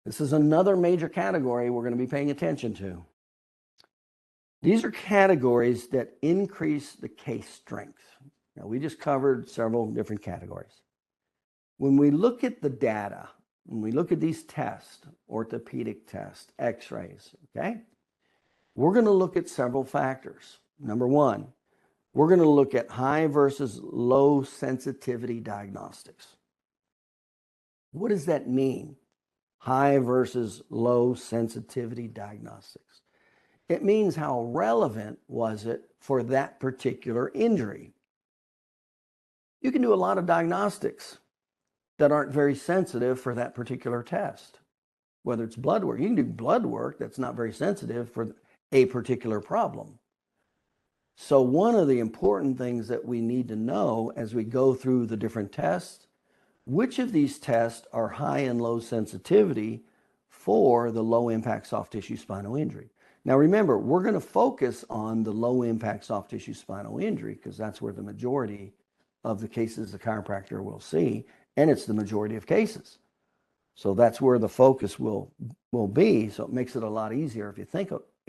This is another major category we're going to be paying attention to. These are categories that increase the case strength. Now, we just covered several different categories. When we look at the data, when we look at these tests, orthopedic tests, x-rays, okay, we're going to look at several factors. Number one, we're going to look at high versus low sensitivity diagnostics. What does that mean? High versus low sensitivity diagnostics. It means how relevant was it for that particular injury. You can do a lot of diagnostics that aren't very sensitive for that particular test. Whether it's blood work, you can do blood work that's not very sensitive for a particular problem. So one of the important things that we need to know as we go through the different tests, which of these tests are high and low sensitivity for the low impact soft tissue spinal injury. Now remember, we're going to focus on the low impact soft tissue spinal injury because that's where the majority of the cases the chiropractor will see, and it's the majority of cases. So that's where the focus will be. So it makes it a lot easier if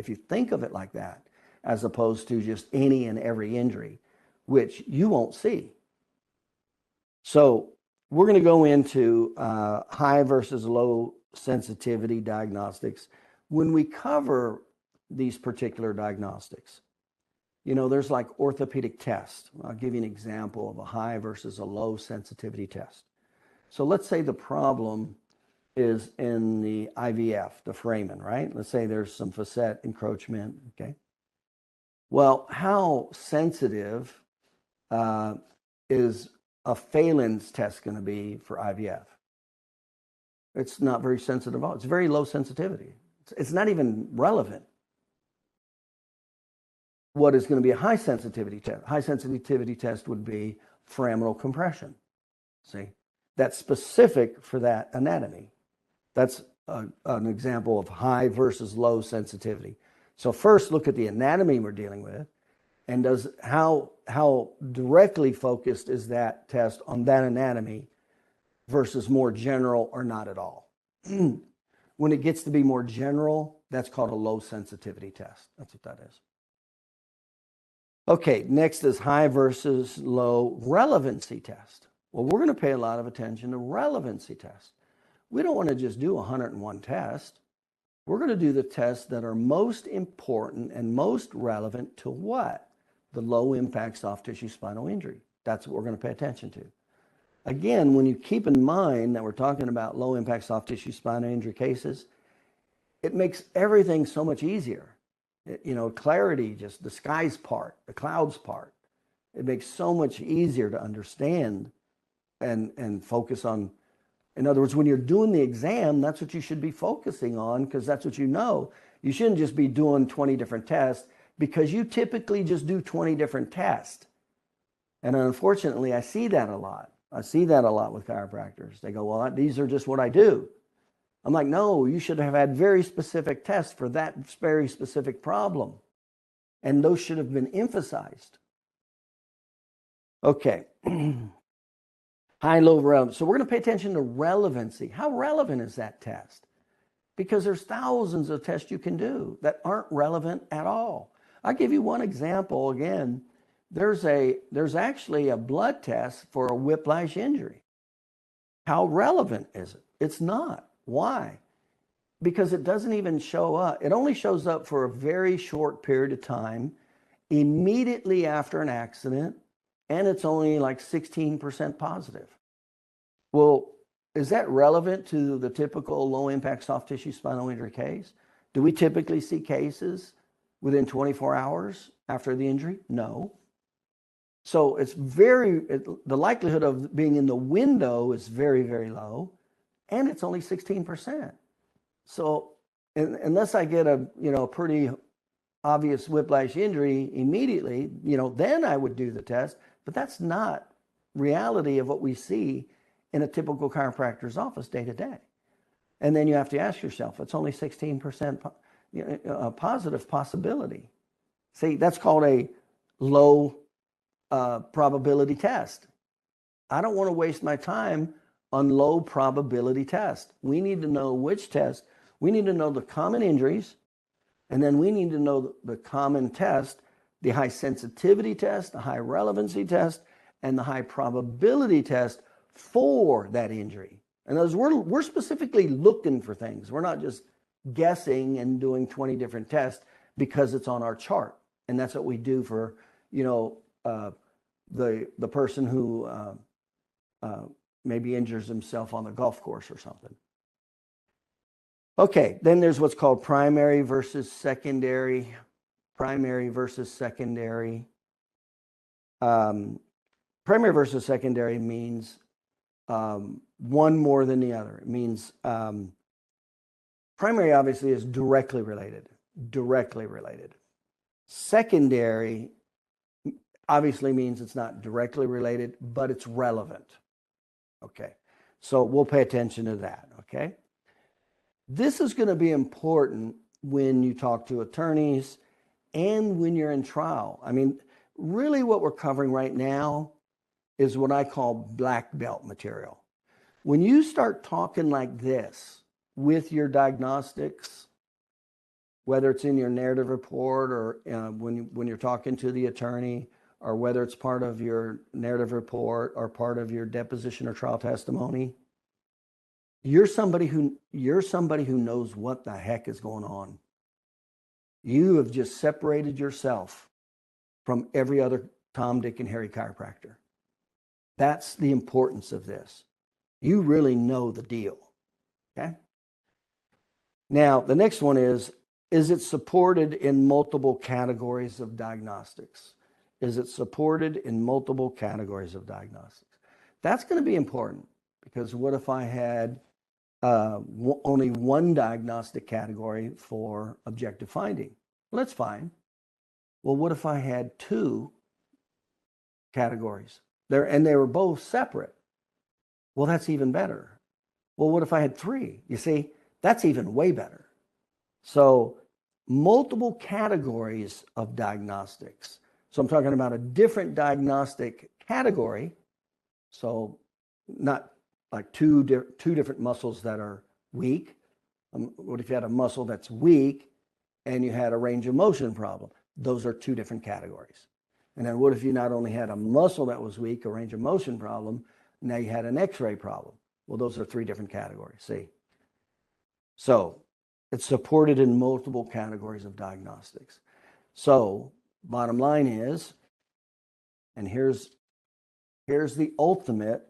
you think of it like that, as opposed to just any and every injury, which you won't see. So we're going to go into high versus low sensitivity diagnostics. When we cover these particular diagnostics, you know, there's like orthopedic tests. I'll give you an example of a high versus a low sensitivity test. So let's say the problem is in the IVF, the foramen, right? Let's say there's some facet encroachment, okay? Well, how sensitive is a Phalen's test going to be for IVF? It's not very sensitive at all. It's very low sensitivity. It's not even relevant. What is going to be a high sensitivity test? High sensitivity test would be foraminal compression. See, that's specific for that anatomy. That's an example of high versus low sensitivity. So first, look at the anatomy we're dealing with, and how directly focused is that test on that anatomy versus more general or not at all. When it gets to be more general, that's called a low sensitivity test. That's what that is. Okay, next is high versus low relevancy test. Well, we're going to pay a lot of attention to relevancy tests. We don't want to just do 101 tests. We're going to do the tests that are most important and most relevant to what? The low impact soft tissue spinal injury. That's what we're going to pay attention to. Again, when you keep in mind that we're talking about low impact soft tissue spinal injury cases, it makes everything so much easier. You know, clarity, just the skies part, the clouds part. It makes so much easier to understand and focus on. In other words, when you're doing the exam, that's what you should be focusing on because that's what you know. You shouldn't just be doing 20 different tests because you typically just do 20 different tests. And unfortunately, I see that a lot. I see that a lot with chiropractors. They go, well, these are just what I do. I'm like, no, you should have had very specific tests for that very specific problem. And those should have been emphasized. Okay. High, low relevance. So we're going to pay attention to relevancy. How relevant is that test? Because there's thousands of tests you can do that aren't relevant at all. I'll give you one example again. There's actually a blood test for a whiplash injury. How relevant is it? It's not. Why? Because it doesn't even show up. It only shows up for a very short period of time, immediately after an accident, and it's only like 16% positive. Well, is that relevant to the typical low impact soft tissue spinal injury case? Do we typically see cases within 24 hours after the injury? No. So the likelihood of being in the window is very, very low, and it's only 16%. So unless I get a pretty obvious whiplash injury immediately, then I would do the test. But that's not reality of what we see in a typical chiropractor's office day to day. And then you have to ask yourself, it's only 16% positive possibility. See, that's called a low probability test. I don't want to waste my time on low probability tests. We need to know which test. We need to know the common injuries, and then we need to know the common test, the high sensitivity test, the high relevancy test, and the high probability test for that injury. And those we're specifically looking for things. We're not just guessing and doing 20 different tests because it's on our chart. And that's what we do for, the person who maybe injures himself on the golf course or something. Okay, then there's what's called primary versus secondary. Primary versus secondary. Primary versus secondary means one more than the other. It means primary obviously is directly related. Secondary obviously means it's not directly related, but it's relevant. Okay, so we'll pay attention to that, okay? This is going to be important when you talk to attorneys and when you're in trial. I mean, really what we're covering right now is what I call black belt material. When you start talking like this with your diagnostics, whether it's in your narrative report or when you're talking to the attorney, or whether it's part of your narrative report or part of your deposition or trial testimony, you're somebody who knows what the heck is going on. You have just separated yourself from every other Tom, Dick, and Harry chiropractor. That's the importance of this. You really know the deal, okay? Now, the next one is it supported in multiple categories of diagnostics? Is it supported in multiple categories of diagnostics? That's going to be important, because what if I had only one diagnostic category for objective finding? Well, that's fine. Well, what if I had two categories and they were both separate? Well, that's even better. Well, what if I had three? You see, that's even way better. So multiple categories of diagnostics. So I'm talking about a different diagnostic category. So not like two different muscles that are weak. What if you had a muscle that's weak and you had a range of motion problem? Those are two different categories. And then what if you not only had a muscle that was weak, a range of motion problem, now you had an X-ray problem? Well, those are three different categories, see? So it's supported in multiple categories of diagnostics. So bottom line is, and here's the ultimate